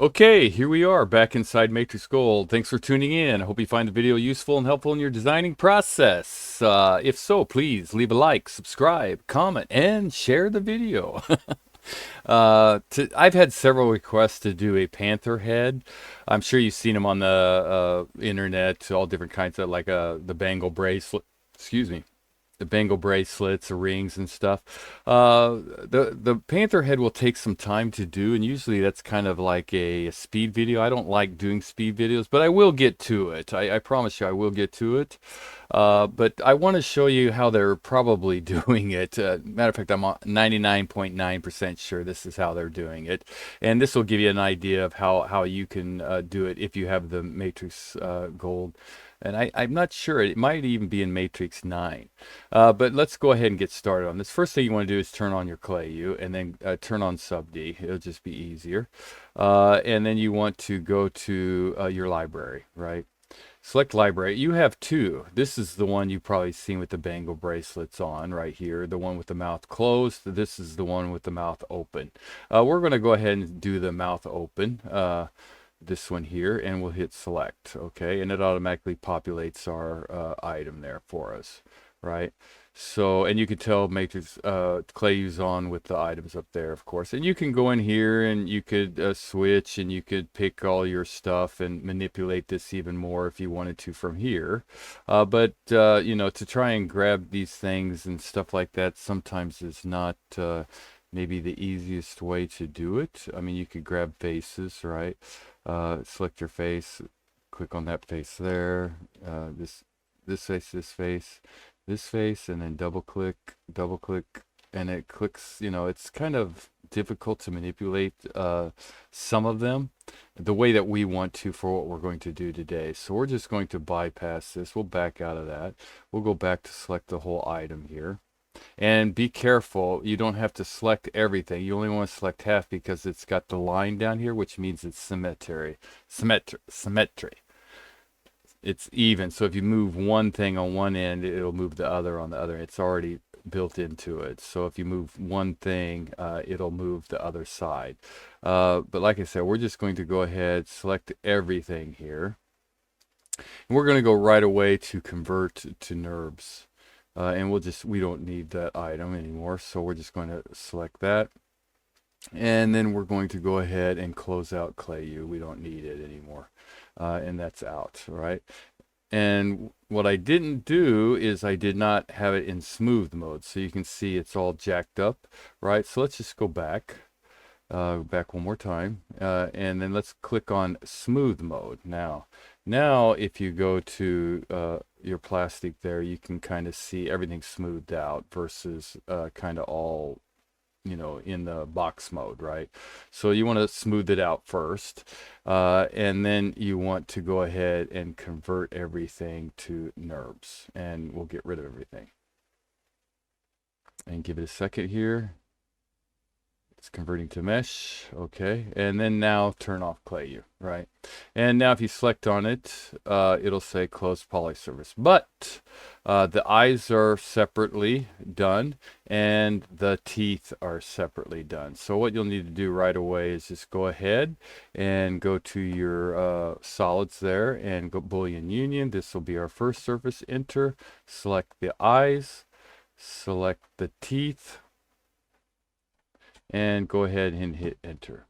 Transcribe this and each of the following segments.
Okay, here we are back inside Matrix Gold. Thanks for tuning in. I hope you find the video useful and helpful in your designing process. If so, please leave a like, subscribe, comment, and share the video. I've had several requests to do a panther head. I'm sure you've seen them on the internet, all different kinds of like the bangle bracelet. Excuse me, the bangle bracelets, the rings and stuff. The panther head will take some time to do, and usually that's kind of like a speed video. I don't like doing speed videos, but I will get to it. I promise you I will get to it. But I want to show you how they're probably doing it. Matter of fact, I'm 99.9% sure this is how they're doing it. And this will give you an idea of how you can do it if you have the Matrix Gold. And I'm not sure. It might even be in Matrix 9. But let's go ahead and get started on this. First thing you want to do is turn on your ClayU and then turn on Sub D. It'll just be easier. And then you want to go to your library, right? Select library. You have two. This is the one you've probably seen with the bangle bracelets on right here. The one with the mouth closed. This is the one with the mouth open. We're going to go ahead and do the mouth open. This one here, and we'll hit select. Okay, and it automatically populates our item there for us, right? So, and you can tell Matrix ClayU's on with the items up there, of course. And you can go in here and you could switch, and you could pick all your stuff and manipulate this even more if you wanted to from here. But you know, to try and grab these things and stuff like that sometimes is not maybe the easiest way to do it. I mean, you could grab faces, right? Select your face, click on that face there, this face, this face, and then double click, and it clicks. You know, it's kind of difficult to manipulate some of them the way that we want to for what we're going to do today. So we're just going to bypass this. We'll back out of that. We'll go back to select the whole item here. And be careful, you don't have to select everything. You only want to select half because it's got the line down here, which means it's symmetry. It's even. So if you move one thing on one end, it'll move the other on the other. It's already built into it. So if you move one thing, it'll move the other side. But like I said, we're just going to go ahead, select everything here. And we're going to go right away to convert to NURBS. And we don't need that item anymore. So we're just going to select that. And then we're going to go ahead and close out ClayU. We don't need it anymore. And that's out, right? And what I didn't do is I did not have it in smooth mode. So you can see it's all jacked up, right? So let's just go back. Back one more time. And then let's click on smooth mode now. Now, if you go to your plastic there, you can kind of see everything smoothed out versus kind of all, you know, in the box mode, right? So you want to smooth it out first. And then you want to go ahead and convert everything to NURBS. And we'll get rid of everything. And give it a second here. It's converting to mesh, okay, and then now turn off ClayU, right? And now if you select on it, it'll say close poly surface, but the eyes are separately done and the teeth are separately done. So what you'll need to do right away is just go ahead and go to your solids there and go Boolean Union. This will be our first surface. Enter, select the eyes, select the teeth, and go ahead and hit enter.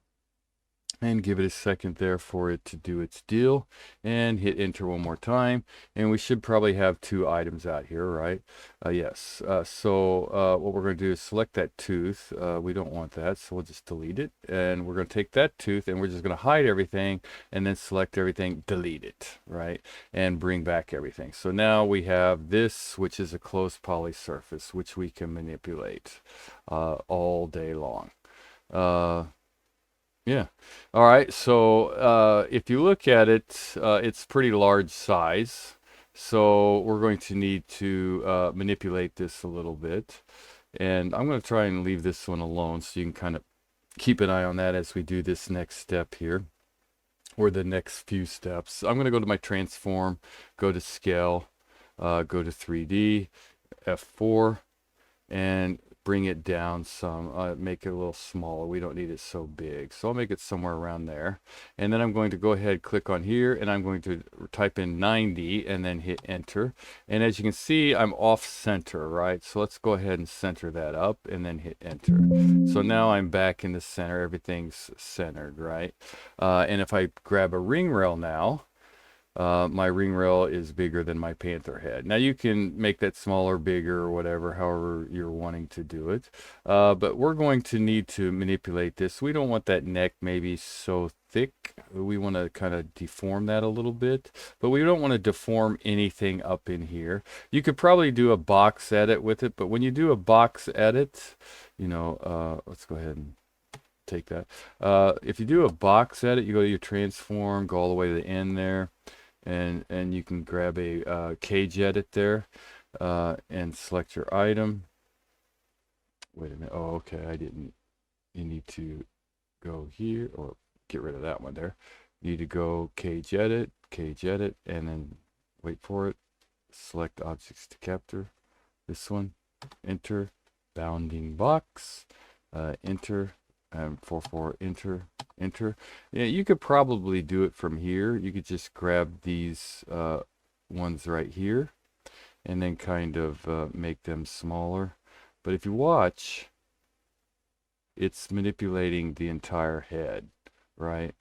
And give it a second there for it to do its deal. And hit enter one more time. And we should probably have two items out here, right? Yes. So what we're going to do is select that tooth. We don't want that, so we'll just delete it. And we're going to take that tooth and we're just going to hide everything and then select everything, delete it, right? And bring back everything. So now we have this, which is a closed poly surface, which we can manipulate all day long. Yeah. All right. So if you look at it, it's pretty large size. So we're going to need to manipulate this a little bit. And I'm going to try and leave this one alone so you can kind of keep an eye on that as we do this next step here, or the next few steps. I'm going to go to my transform, go to scale, go to 3D, F4, and bring it down some, make it a little smaller. We don't need it so big. So I'll make it somewhere around there. And then I'm going to go ahead, click on here, and I'm going to type in 90 and then hit enter. And as you can see, I'm off center, right? So let's go ahead and center that up and then hit enter. So now I'm back in the center. Everything's centered, right? And if I grab a ring rail now, my ring rail is bigger than my panther head. Now you can make that smaller, bigger, or whatever, however you're wanting to do it. But we're going to need to manipulate this. We don't want that neck maybe so thick. We want to kind of deform that a little bit, but we don't want to deform anything up in here. You could probably do a box edit with it, but when you do a box edit, you know, let's go ahead and take that. If you do a box edit, you go to your transform, go all the way to the end there, and you can grab a cage edit there, and select your item. Wait a minute. Oh, okay. I didn't. You need to go here, or get rid of that one there. You need to go cage edit, and then wait for it. Select objects to capture. This one. Enter. Bounding box. Enter. 4 enter. Yeah, you could probably do it from here. You could just grab these ones right here and then kind of make them smaller. But if you watch, it's manipulating the entire head, right?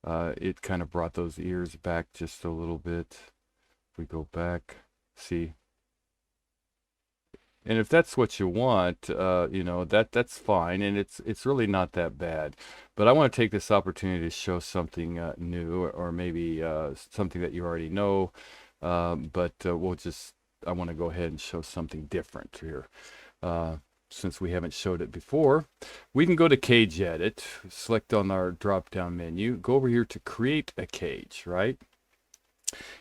It kind of brought those ears back just a little bit. If we go back, see. And if that's what you want, you know, that's fine, and it's really not that bad. But I want to take this opportunity to show something new, or maybe something that you already know. But I want to go ahead and show something different here. Since we haven't showed it before, we can go to Cage Edit, select on our drop-down menu, go over here to Create a Cage, right?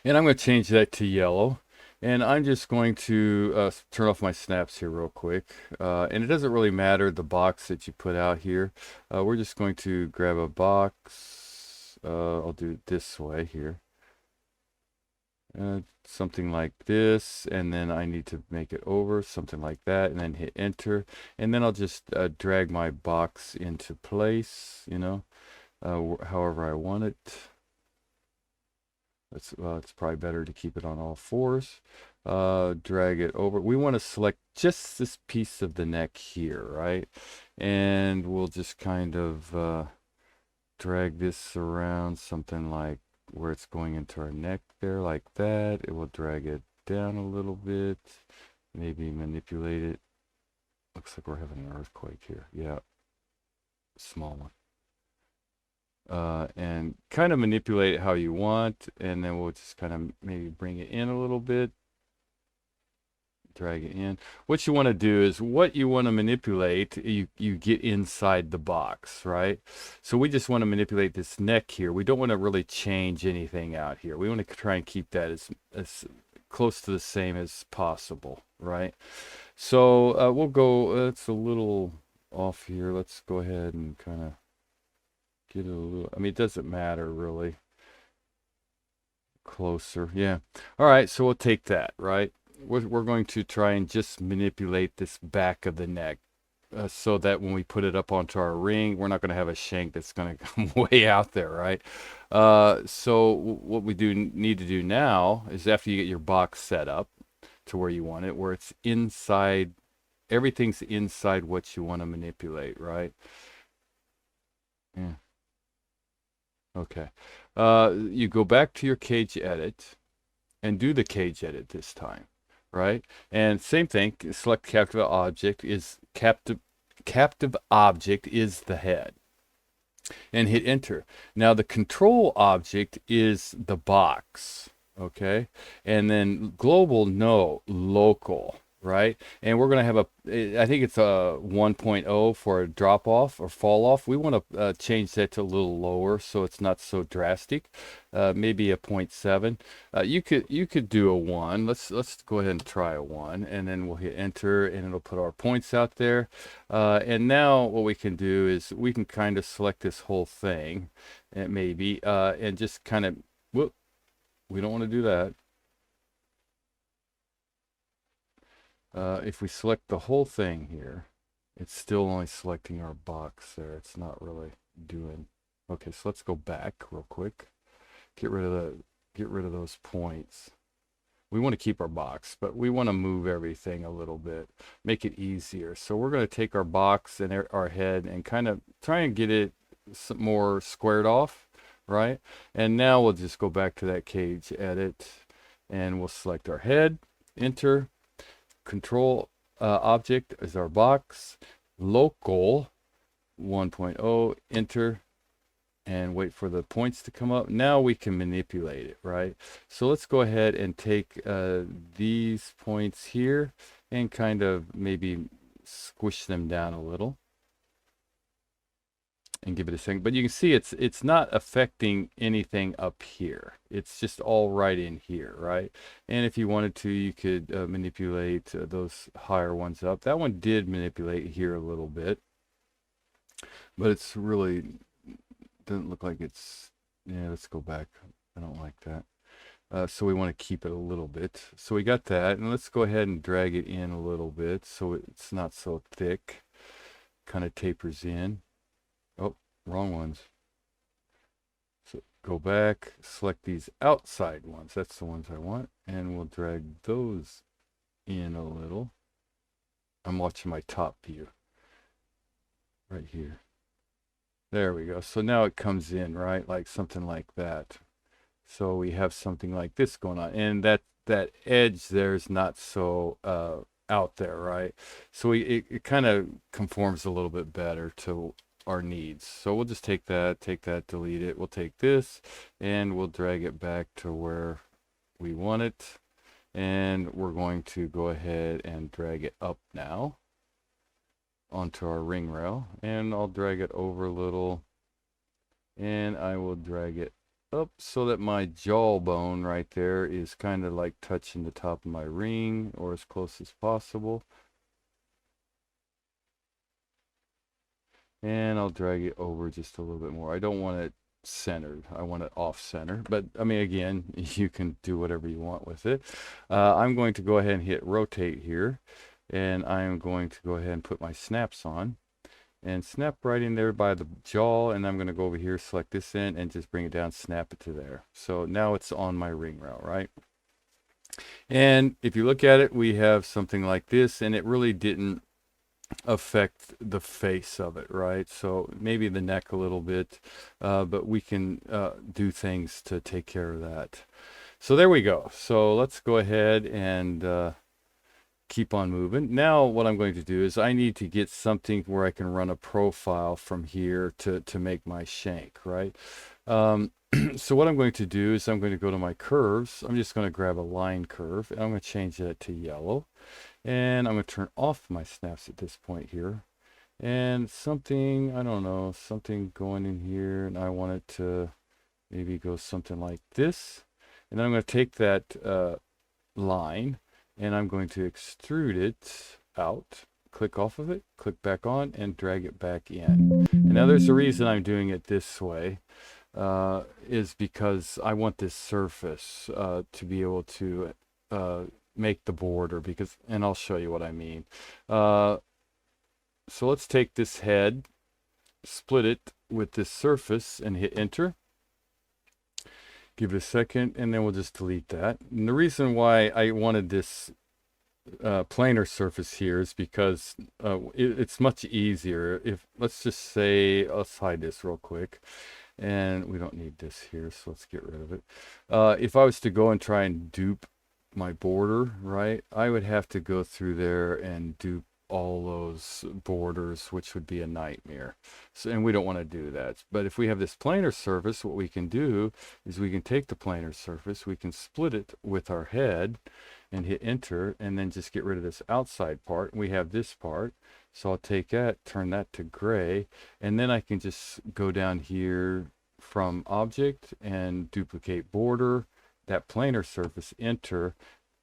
And I'm going to change that to yellow. And I'm just going to turn off my snaps here real quick. And it doesn't really matter the box that you put out here. We're just going to grab a box. I'll do it this way here. Something like this. And then I need to make it over, something like that. And then hit enter. And then I'll just drag my box into place, you know, however I want it. It's probably better to keep it on all fours. Drag it over. We want to select just this piece of the neck here, right? And we'll just kind of drag this around, something like where it's going into our neck there, like that. It will drag it down a little bit, maybe manipulate it. Looks like we're having an earthquake here. Yeah, small one. And kind of manipulate it how you want, and then we'll just kind of maybe bring it in a little bit, drag it in. What you want to do is, what you want to manipulate, you get inside the box, right? So we just want to manipulate this neck here. We don't want to really change anything out here. We want to try and keep that as close to the same as possible, right? So we'll go, it's a little off here. Let's go ahead and kind of get it a little, I mean, it doesn't matter really. Closer, yeah. All right, so we'll take that, right? We're going to try and just manipulate this back of the neck, so that when we put it up onto our ring, we're not going to have a shank that's going to come way out there, right? So what we need to do now is, after you get your box set up to where you want it, where it's inside, everything's inside what you want to manipulate, right? Yeah. Okay. You go back to your cage edit and do the cage edit this time, right? And same thing, select captive object is captive object is the head, and hit enter. Now the control object is the box, okay? And then global, no, local, right? And we're going to have I think it's a 1.0 for a drop off or fall off. We want to change that to a little lower so it's not so drastic. Maybe a 0.7. You could do a 1. Let's go ahead and try a 1, and then we'll hit enter, and it'll put our points out there. And now what we can do is we can kind of select this whole thing, and maybe and just kind of, whoop, we don't want to do that. If we select the whole thing here, It's still only selecting our box there. It's not really doing. Okay, so let's go back real quick. Get rid of those points. We want to keep our box, but we want to move everything a little bit, make it easier. So we're going to take our box and our head and kind of try and get it more squared off, right? And now we'll just go back to that cage edit, and we'll select our head, enter, control object is our box, local 1.0, enter, and wait for the points to come up. Now we can manipulate it, right? So let's go ahead and take these points here and kind of maybe squish them down a little and give it a second. But you can see it's not affecting anything up here. It's just all right in here, right? And if you wanted to, you could manipulate those higher ones up. That one did manipulate here a little bit, but it's really doesn't look like it's. Yeah, let's go back. I don't like that. So we want to keep it a little bit. So we got that, and let's go ahead and drag it in a little bit so it's not so thick. Kind of tapers in. Oh, wrong ones. So go back, select these outside ones. That's the ones I want, and we'll drag those in a little. I'm watching my top view right here. There we go. So now it comes in, right? Like something like that. So we have something like this going on. And that edge there is not so out there, right? So it kind of conforms a little bit better to our needs. So we'll just take that, delete it. We'll take this and we'll drag it back to where we want it. And we're going to go ahead and drag it up now onto our ring rail, and I'll drag it over a little, and I will drag it up so that my jawbone right there is kind of like touching the top of my ring, or as close as possible. And I'll drag it over just a little bit more. I don't want it centered. I want it off center, but I mean, again, you can do whatever you want with it. I'm going to go ahead and hit rotate here, and I am going to go ahead and put my snaps on and snap right in there by the jaw, and I'm going to go over here, select this in, and just bring it down, snap it to there. So now it's on my ring rail, right? And if you look at it, we have something like this, and it really didn't affect the face of it, right? So maybe the neck a little bit, but we can do things to take care of that. So there we go. So let's go ahead and keep on moving. Now what I'm going to do is I need to get something where I can run a profile from here to make my shank, right? So what I'm going to do is I'm going to go to my curves. I'm just going to grab a line curve, and I'm going to change that to yellow. And I'm going to turn off my snaps at this point here. And something, I don't know, something going in here, and I want it to maybe go something like this. And then I'm going to take that line, and I'm going to extrude it out, click off of it, click back on, and drag it back in. And now there's a reason I'm doing it this way, is because I want this surface to be able to make the border, because, and I'll show you what I mean. So let's take this head, split it with this surface, and hit enter. Give it a second, and then we'll just delete that. And the reason why I wanted this planar surface here is because it's much easier. If, let's just say, let's hide this real quick, and we don't need this here, so let's get rid of it. If I was to go and try and dupe my border, right, I would have to go through there and dupe all those borders, which would be a nightmare. So, and we don't want to do that. But if we have this planar surface, what we can do is we can take the planar surface, we can split it with our head and hit enter, and then just get rid of this outside part. We have this part, so I'll take that, turn that to gray, and then I can just go down here from object and duplicate border, that planar surface, enter,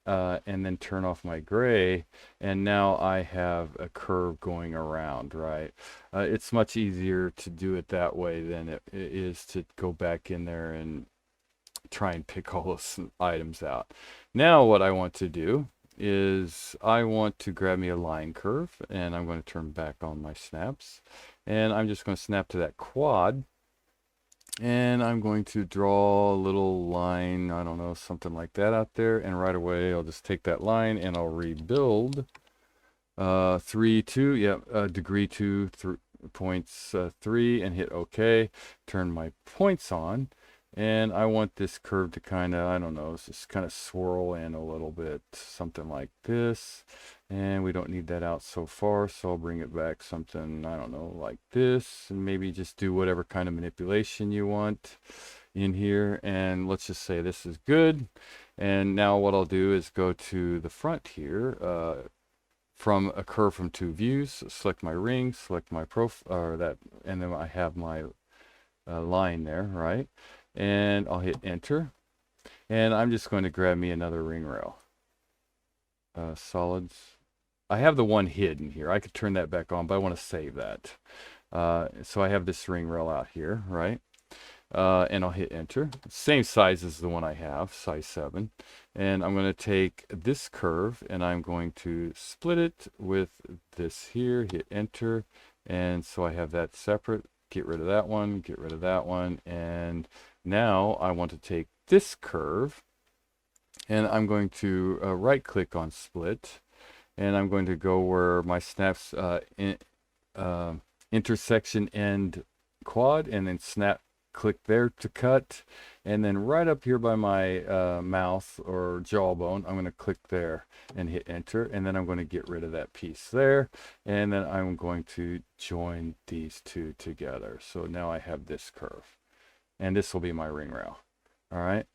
and then turn off my gray, and now I have a curve going around, right? It's much easier to do it that way than it is to go back in there and try and pick all those items out. Now what I want to do is I want to grab me a line curve, and I'm going to turn back on my snaps, and I'm just going to snap to that quad, and I'm going to draw a little line, I don't know, something like that out there, and right away I'll just take that line and I'll rebuild 3 2, degree 2 points 3, and hit OK. Turn my points on, and I want this curve to kind of, I don't know, just kind of swirl in a little bit, something like this. And we don't need that out so far, so I'll bring it back something, I don't know, like this, and maybe just do whatever kind of manipulation you want in here. And let's just say this is good. And now what I'll do is go to the front here, from a curve from 2 views, select my ring, select my or that, and then I have my line there, right? And I'll hit enter, and I'm just going to grab me another ring rail. Solids. I have the one hidden here. I could turn that back on, but I want to save that. So I have this ring rail out here, right? And I'll hit enter. Same size as the one I have, size 7. And I'm going to take this curve and I'm going to split it with this here, hit enter. And so I have that separate. Get rid of that one, get rid of that one. And now I want to take this curve and I'm going to right click on split. And I'm going to go where my snaps intersection end quad, and then snap click there to cut, and then right up here by my mouth or jawbone I'm going to click there and hit enter, and then I'm going to get rid of that piece there, and then I'm going to join these two together. So now I have this curve, and this will be my ring rail. All right,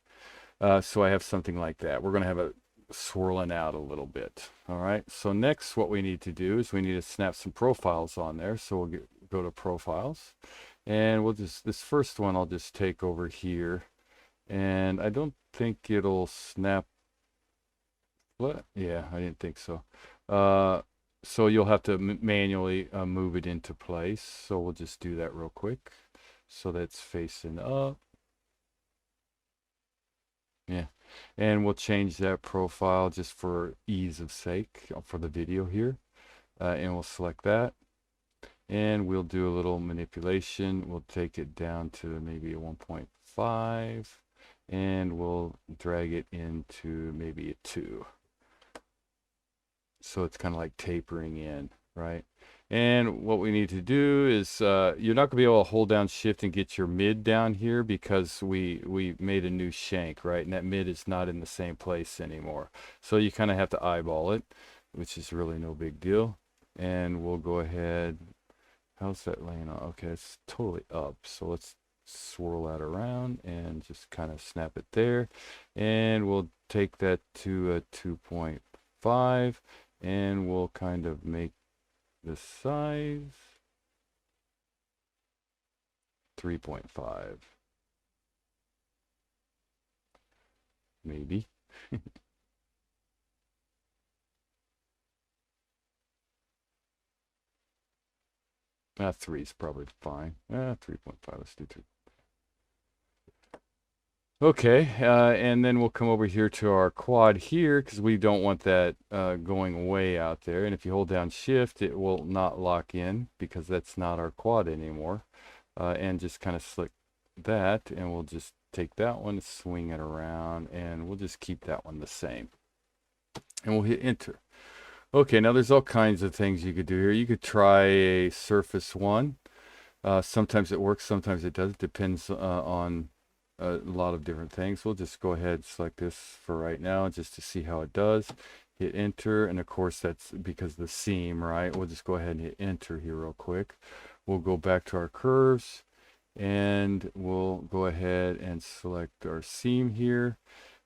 so I have something like that. We're going to have a swirling out a little bit. All right, so next what we need to do is we need to snap some profiles on there. So we'll go to profiles, and we'll just, this first one I'll just take over here, and I don't think it'll snap. What? Yeah, I didn't think so. So you'll have to manually move it into place. So we'll just do that real quick. So that's facing up. Yeah, and we'll change that profile just for ease of sake for the video here, and we'll select that, and we'll do a little manipulation. We'll take it down to maybe a 1.5, and we'll drag it into maybe a 2, so it's kind of like tapering in, right? And what we need to do is, you're not going to be able to hold down shift and get your mid down here because we made a new shank, right? And that mid is not in the same place anymore. So you kind of have to eyeball it, which is really no big deal. And we'll go ahead. How's that laying on? Okay, it's totally up. So let's swirl that around and just kind of snap it there. And we'll take that to a 2.5, and we'll kind of make the size 3.5, maybe. 3 is probably fine. 3.5, let's do 3. Okay, and then we'll come over here to our quad here because we don't want that going way out there. And if you hold down shift, it will not lock in because that's not our quad anymore. And just kind of select that, and we'll just take that one, swing it around, and we'll just keep that one the same. And we'll hit enter. Okay, now there's all kinds of things you could do here. You could try a surface one. Sometimes it works, sometimes it doesn't. Depends on a lot of different things. We'll just go ahead and select this for right now just to see how it does. Hit enter, and of course that's because the seam, right? We'll just go ahead and hit enter here real quick. We'll go back to our curves, and we'll go ahead and select our seam here,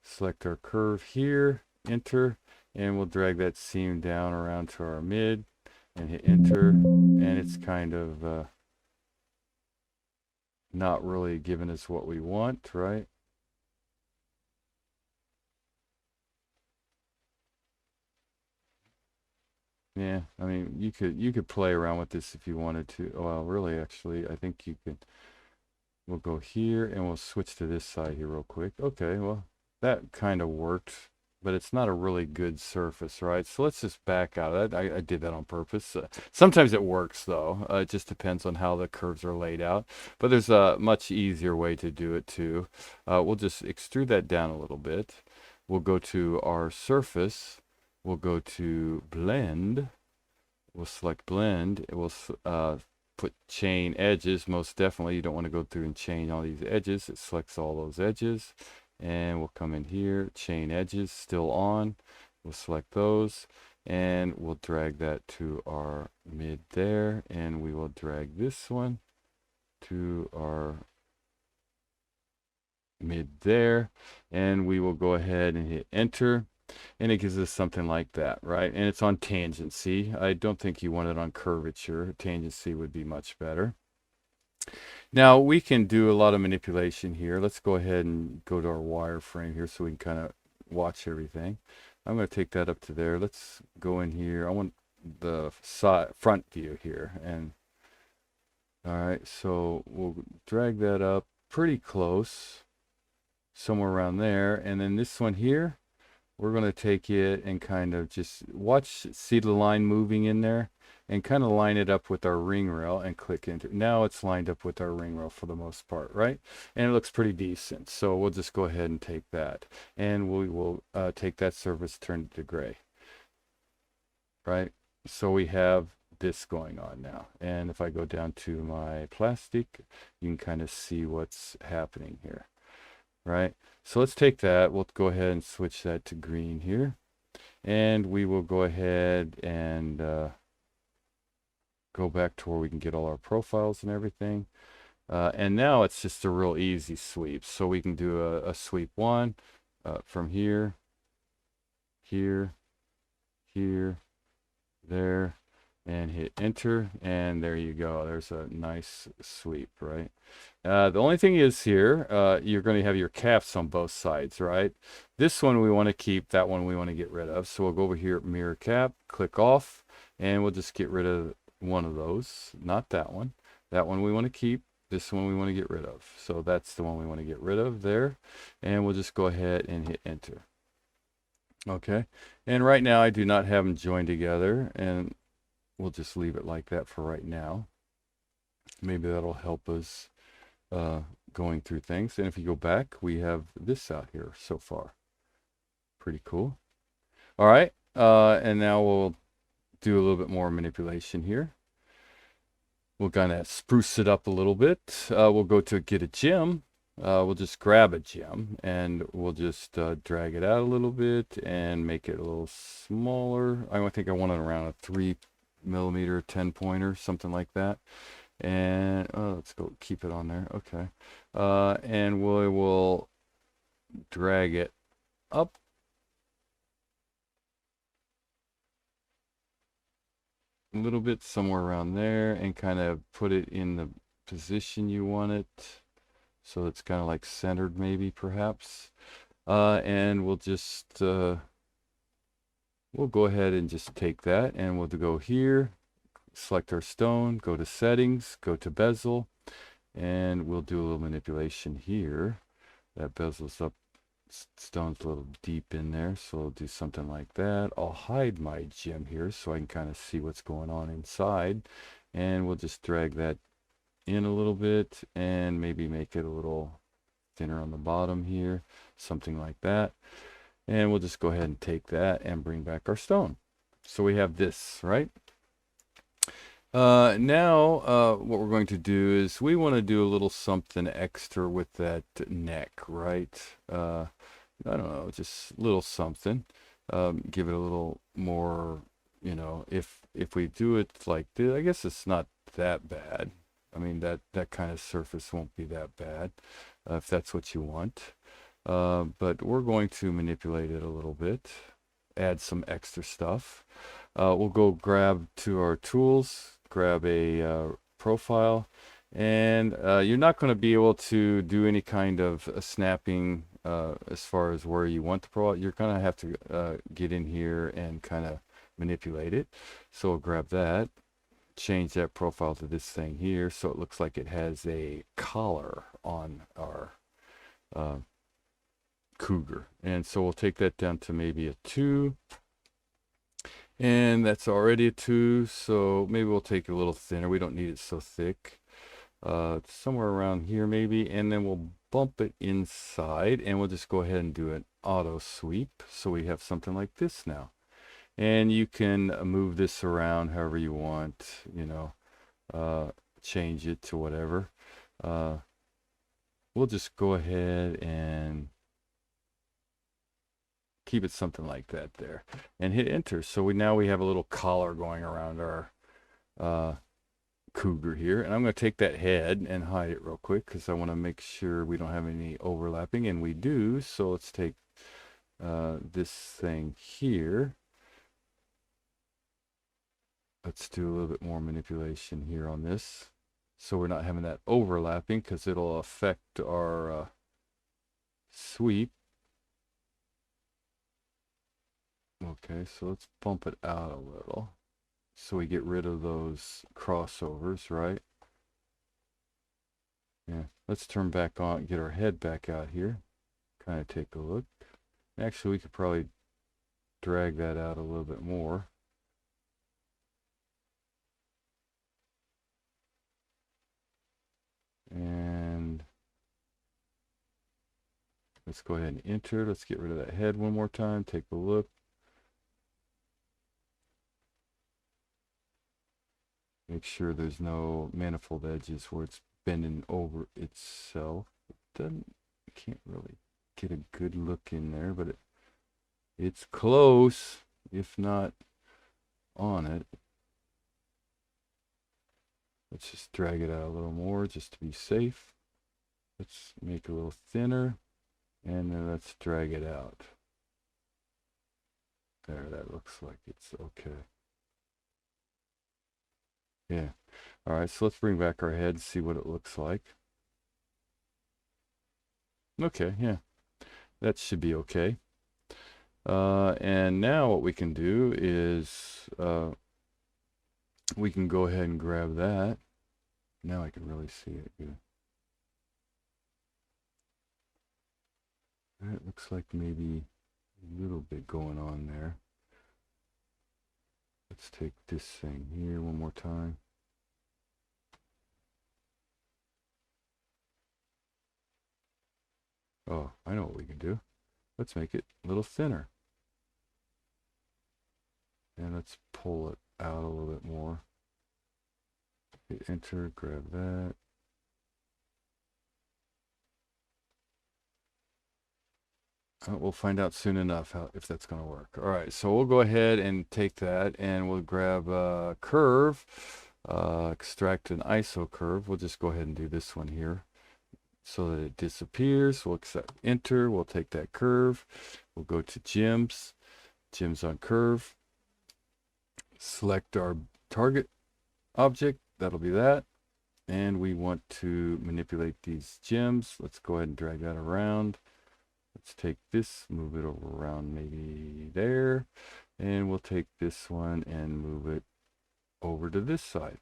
select our curve here, enter, and we'll drag that seam down around to our mid and hit enter, and it's kind of not really giving us what we want, right? Yeah, I mean, you could play around with this if you wanted to. Well, really, actually, I think you could. We'll go here and we'll switch to this side here real quick. Okay, well, that kind of worked. but it's not a really good surface, right? So let's just back out of that. I did that on purpose. Sometimes it works though. It just depends on how the curves are laid out. But there's a much easier way to do it too. We'll just extrude that down a little bit. We'll go to our surface. We'll go to blend. We'll select blend. We'll put chain edges. Most definitely, you don't want to go through and chain all these edges. It selects all those edges. And we'll come in here, chain edges still on. We'll select those and we'll drag that to our mid there, and we will drag this one to our mid there, and we will go ahead and hit enter, and it gives us something like that, right? And it's on tangency. I don't think you want it on curvature. Tangency would be much better. Now we can do a lot of manipulation here. Let's go ahead and go to our wireframe here so we can kind of watch everything. I'm going to take that up to there. Let's go in here. I want the front view here. And all right, so we'll drag that up pretty close, somewhere around there. And then this one here, we're going to take it and kind of just see the line moving in there, and kind of line it up with our ring rail and click into. Now it's lined up with our ring rail for the most part, right? And it looks pretty decent. So we'll just go ahead and take that, and we will take that surface, turn it to gray, right? So we have this going on now. And if I go down to my plastic, you can kind of see what's happening here, right? So let's take that. We'll go ahead and switch that to green here. And we will go ahead and go back to where we can get all our profiles and everything. And now it's just a real easy sweep. So we can do a sweep one from here, here, here, there, and hit enter. And there you go. There's a nice sweep, right? The only thing is here, you're going to have your caps on both sides, right? This one we want to keep, that one we want to get rid of. So we'll go over here, mirror cap, click off, and we'll just get rid of one of those, not that one. That one we want to keep, this one we want to get rid of. So that's the one we want to get rid of there. And we'll just go ahead and hit enter. Okay, and right now I do not have them joined together, and we'll just leave it like that for right now. Maybe that'll help us going through things. And if you go back, we have this out here so far. Pretty cool. All right, and now we'll do a little bit more manipulation here. We'll kind of spruce it up a little bit. We'll go to get a gem. We'll just grab a gem, and we'll just drag it out a little bit and make it a little smaller. I think I want it around a 3mm 10-pointer, something like that. And let's go keep it on there. Okay. And we will drag it up a little bit, somewhere around there, and kind of put it in the position you want it. So it's kind of like centered, maybe, perhaps. And we'll just, we'll go ahead and just take that, and we'll go here, select our stone, go to settings, go to bezel, and we'll do a little manipulation here. That bezel's up, stone's a little deep in there, so we'll do something like that. I'll hide my gem here so I can kind of see what's going on inside, and we'll just drag that in a little bit and maybe make it a little thinner on the bottom here, something like that. And we'll just go ahead and take that and bring back our stone. So we have this, right? Now what we're going to do is we want to do a little something extra with that neck, right? I don't know, just a little something. Give it a little more, you know, if we do it like this, I guess it's not that bad. I mean, that kind of surface won't be that bad if that's what you want. But we're going to manipulate it a little bit, add some extra stuff. We'll go grab to our tools, grab a profile, and you're not going to be able to do any kind of snapping as far as where you want the profile. You're going to have to get in here and kind of manipulate it. So we'll grab that, change that profile to this thing here so it looks like it has a collar on our cougar. And so we'll take that down to maybe a 2. And that's already a 2, so maybe we'll take it a little thinner. We don't need it so thick. Somewhere around here maybe, and then we'll bump it inside, and we'll just go ahead and do an auto sweep, so we have something like this now. And you can move this around however you want, you know, change it to whatever. We'll just go ahead and keep it something like that there, and hit enter. So now we have a little collar going around our cougar here, and I'm going to take that head and hide it real quick because I want to make sure we don't have any overlapping, and we do. So let's take this thing here. Let's do a little bit more manipulation here on this, so we're not having that overlapping, because it'll affect our sweep. Okay, so let's bump it out a little so we get rid of those crossovers, right? Yeah, let's turn back on, get our head back out here, kind of take a look. Actually, we could probably drag that out a little bit more. And let's go ahead and enter. Let's get rid of that head one more time, take a look. Make sure there's no manifold edges where it's bending over itself. Can't really get a good look in there, but it's close, if not on it. Let's just drag it out a little more just to be safe. Let's make it a little thinner, and then let's drag it out. There, that looks like it's okay. Yeah. All right, so let's bring back our head and see what it looks like. Okay, yeah. That should be okay. And now what we can do is we can go ahead and grab that. Now I can really see it good. It looks like maybe a little bit going on there. Let's take this thing here one more time. Oh, I know what we can do. Let's make it a little thinner. And let's pull it out a little bit more. Hit enter, grab that. We'll find out soon enough if that's going to work. All right, so we'll go ahead and take that, and we'll grab a curve, extract an ISO curve. We'll just go ahead and do this one here so that it disappears. We'll accept enter. We'll take that curve. We'll go to gems, gems on curve. Select our target object. That'll be that. And we want to manipulate these gems. Let's go ahead and drag that around. Let's take this, move it over around maybe there, and we'll take this one and move it over to this side.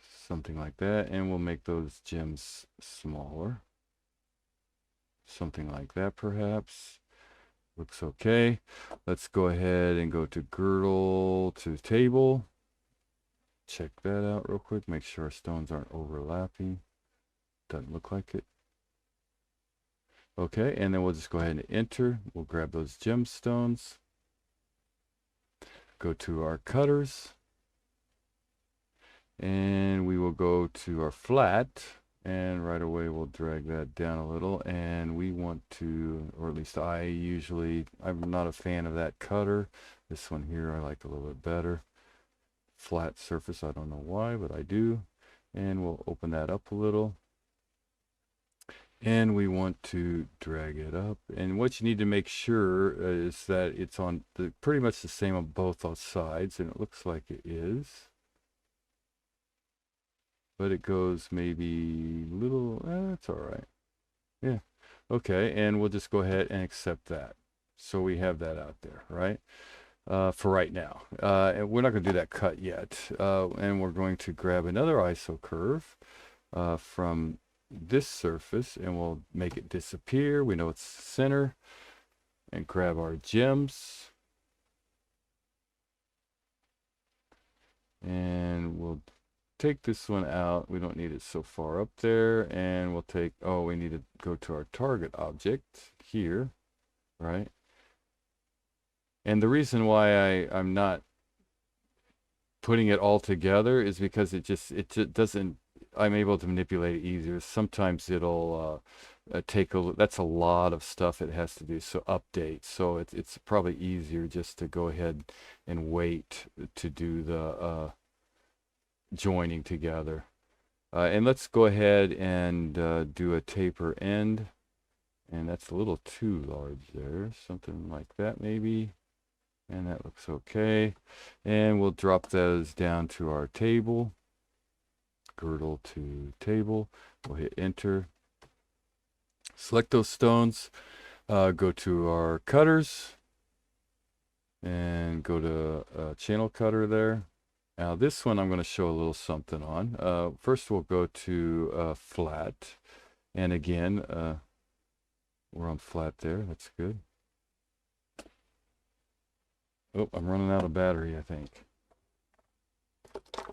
Something like that, and we'll make those gems smaller. Something like that perhaps. Looks okay. Let's go ahead and go to girdle to table. Check that out real quick. Make sure our stones aren't overlapping. Doesn't look like it. Okay, and then we'll just go ahead and enter. We'll grab those gemstones. Go to our cutters. And we will go to our flat. And right away we'll drag that down a little. And we want to, or at least I'm not a fan of that cutter. This one here I like a little bit better. Flat surface, I don't know why, but I do. And we'll open that up a little, and we want to drag it up. And what you need to make sure is that it's on pretty much the same on both sides, and it looks like it is, but it goes maybe a little, that's all right. Yeah, okay, and we'll just go ahead and accept that. So we have that out there, right? for right now. And we're not going to do that cut yet. And we're going to grab another ISO curve from this surface, and we'll make it disappear. We know it's center, and grab our gems, and we'll take this one out. We don't need it so far up there, and we'll take, oh, we need to go to our target object here, right? And the reason why I'm not putting it all together is because it just doesn't, I'm able to manipulate it easier. Sometimes it'll take that's a lot of stuff it has to do, so update. So it's probably easier just to go ahead and wait to do the joining together. And let's go ahead and do a taper end, and that's a little too large there, something like that maybe. And that looks okay. And we'll drop those down to our table. Girdle to table. We'll hit enter. Select those stones. Go to our cutters. And go to channel cutter there. Now this one I'm going to show a little something on. First we'll go to flat. And again, we're on flat there. That's good. Oh, I'm running out of battery, I think.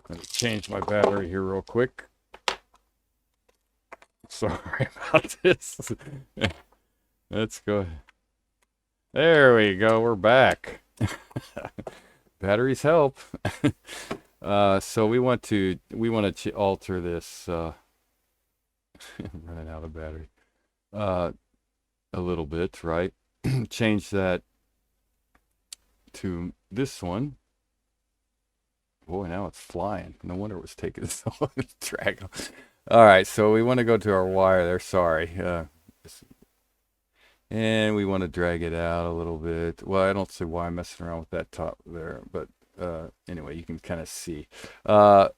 Let me change my battery here real quick. Sorry about this. Let's go. There we go. We're back. Batteries help. So we want to alter this. I'm running out of battery. A little bit, right? Change that to this one. Boy, now it's flying. No wonder it was taking so long to drag. All right, so we want to go to our wire there. Sorry. And we want to drag it out a little bit. Well, I don't see why I'm messing around with that top there, but anyway, you can kind of see. And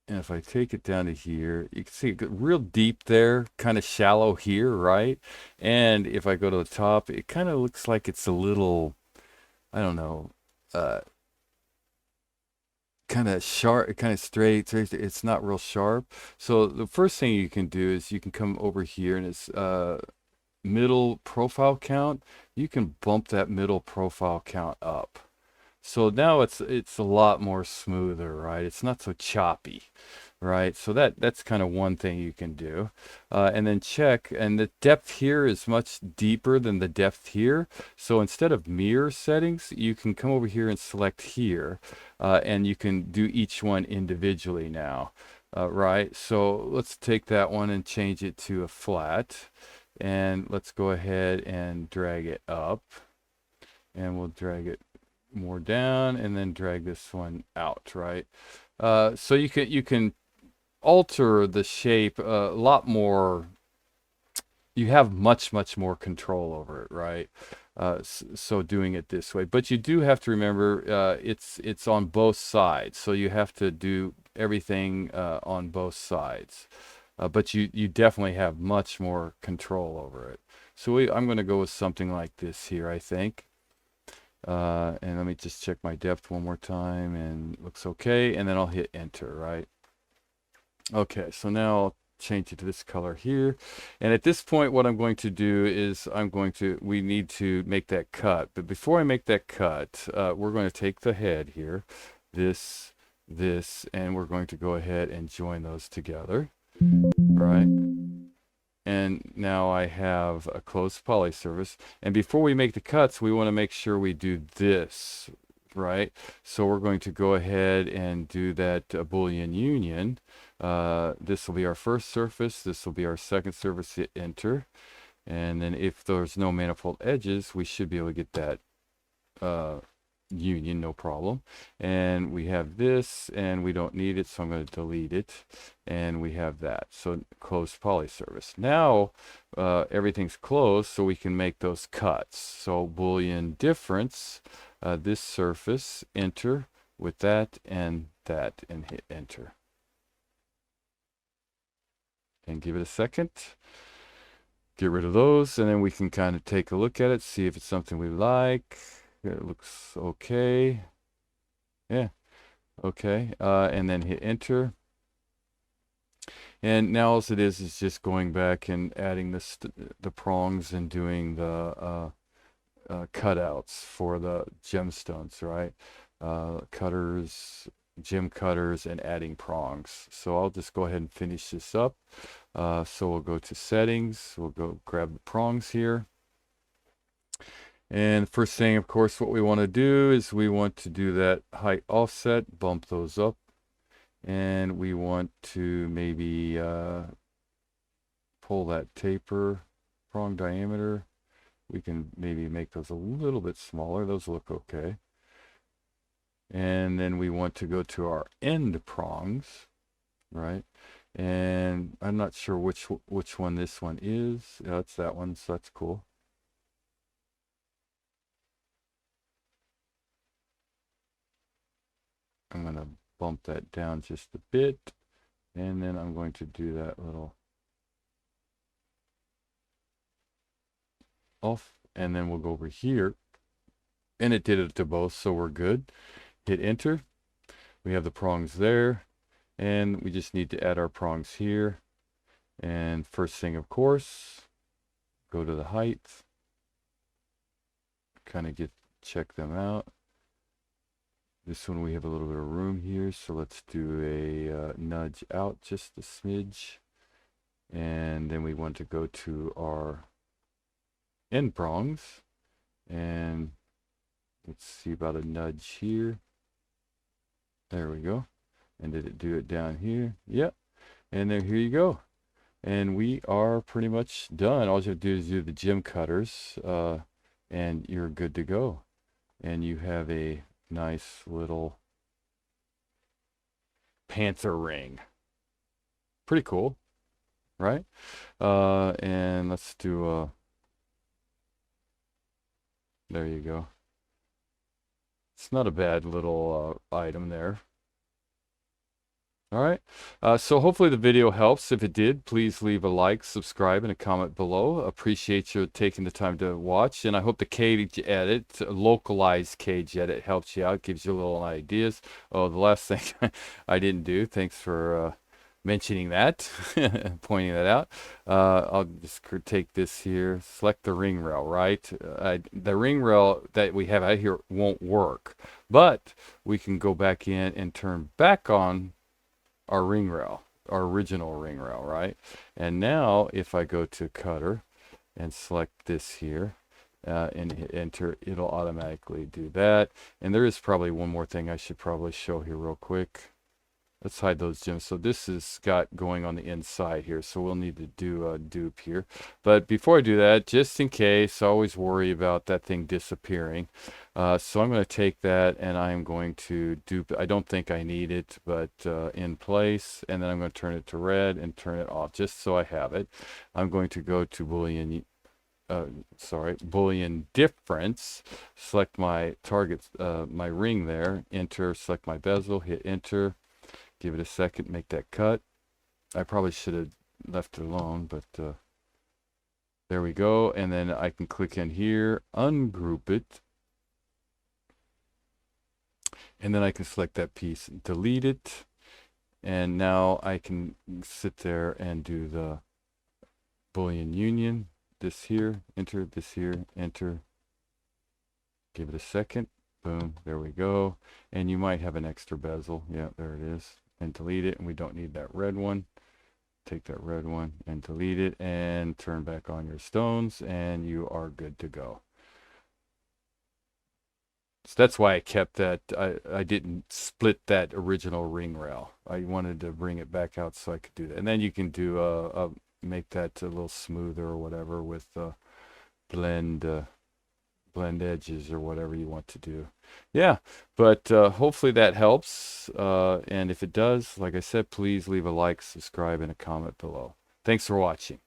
if I take it down to here, you can see it real deep there, kind of shallow here, right? And if I go to the top, it kind of looks like it's a little, I don't know, kind of sharp, kind of straight. It's not real sharp. So the first thing you can do is you can come over here, and it's middle profile count. You can bump that middle profile count up. So now it's a lot more smoother, right? It's not so choppy, right? So that's kind of one thing you can do. And then check, and the depth here is much deeper than the depth here. So instead of mirror settings, you can come over here and select here, and you can do each one individually now, right? So let's take that one and change it to a flat, and let's go ahead and drag it up, and we'll drag it more down, and then drag this one out, right? So you can alter the shape a lot more. You have much more control over it, right? So doing it this way, but you do have to remember it's on both sides, so you have to do everything on both sides. But you definitely have much more control over it. So I'm going to go with something like this here, I think. And let me just check my depth one more time, and it looks okay, and then I'll hit enter, right? Okay, so now I'll change it to this color here, and at this point what I'm going to do is we need to make that cut. But before I make that cut, we're going to take the head here, this, and we're going to go ahead and join those together, right? And now I have a closed poly surface. And before we make the cuts, we want to make sure we do this, right? So we're going to go ahead and do that Boolean union. This will be our first surface. This will be our second surface. Hit enter. And then if there's no manifold edges, we should be able to get that union, no problem. And we have this, and we don't need it, so I'm going to delete it, and we have that. So closed poly surface. Now everything's closed, so we can make those cuts. So Boolean difference, this surface, enter with that, and hit enter, and give it a second. Get rid of those, and then we can kind of take a look at it, see if it's something we like. It looks okay. Yeah, okay. And then hit enter. And now all it is just going back and adding the prongs and doing the cutouts for the gemstones, right? Cutters, gem cutters, and adding prongs. So I'll just go ahead and finish this up. So we'll go to settings. We'll go grab the prongs here. And first thing, of course, what we want to do is we want to do that height offset, bump those up. And we want to maybe pull that taper prong diameter. We can maybe make those a little bit smaller. Those look okay. And then we want to go to our end prongs, right? And I'm not sure which one this one is. Yeah, it's that one, so that's cool. I'm going to bump that down just a bit. And then I'm going to do that little off. And then we'll go over here. And it did it to both, so we're good. Hit enter. We have the prongs there. And we just need to add our prongs here. And first thing, of course, go to the height. Kind of check them out. This one we have a little bit of room here, so let's do a nudge out just a smidge. And then we want to go to our end prongs. And let's see about a nudge here. There we go. And did it do it down here? Yep. And then here you go. And we are pretty much done. All you have to do is do the gem cutters, and you're good to go. And you have a nice little panther ring. Pretty cool, right? And let's do there you go. It's not a bad little item there. All right. So hopefully the video helps. If it did, please leave a like, subscribe, and a comment below. Appreciate you taking the time to watch. And I hope the cage edit, localized cage edit, helps you out, gives you little ideas. Oh, the last thing I didn't do. Thanks for mentioning that, pointing that out. I'll just take this here, select the ring rail, right? The ring rail that we have out here won't work, but we can go back in and turn back on our ring rail, our original ring rail, right? And now if I go to cutter and select this here and hit enter, it'll automatically do that. And there is probably one more thing I should probably show here real quick. Let's hide those gems. So this is got going on the inside here, so we'll need to do a dupe here. But before I do that, just in case, I always worry about that thing disappearing. So I'm going to take that and I'm going to dupe. I don't think I need it, but in place, and then I'm going to turn it to red and turn it off just so I have it. I'm going to go to Boolean difference, select my target, my ring there, enter, select my bezel, hit enter. Give it a second, make that cut. I probably should have left it alone, but there we go. And then I can click in here, ungroup it. And then I can select that piece, delete it. And now I can sit there and do the Boolean union. This here, enter, this here, enter. Give it a second. Boom, there we go. And you might have an extra bezel. Yeah, there it is. And delete it, and we don't need that red one. Take that red one and delete it and turn back on your stones, and you are good to go. So that's why I kept that. I didn't split that original ring rail. I wanted to bring it back out so I could do that. And then you can do make that a little smoother or whatever with blend edges or whatever you want to do. Yeah, but hopefully that helps. And if it does, like I said, please leave a like, subscribe, and a comment below. Thanks for watching.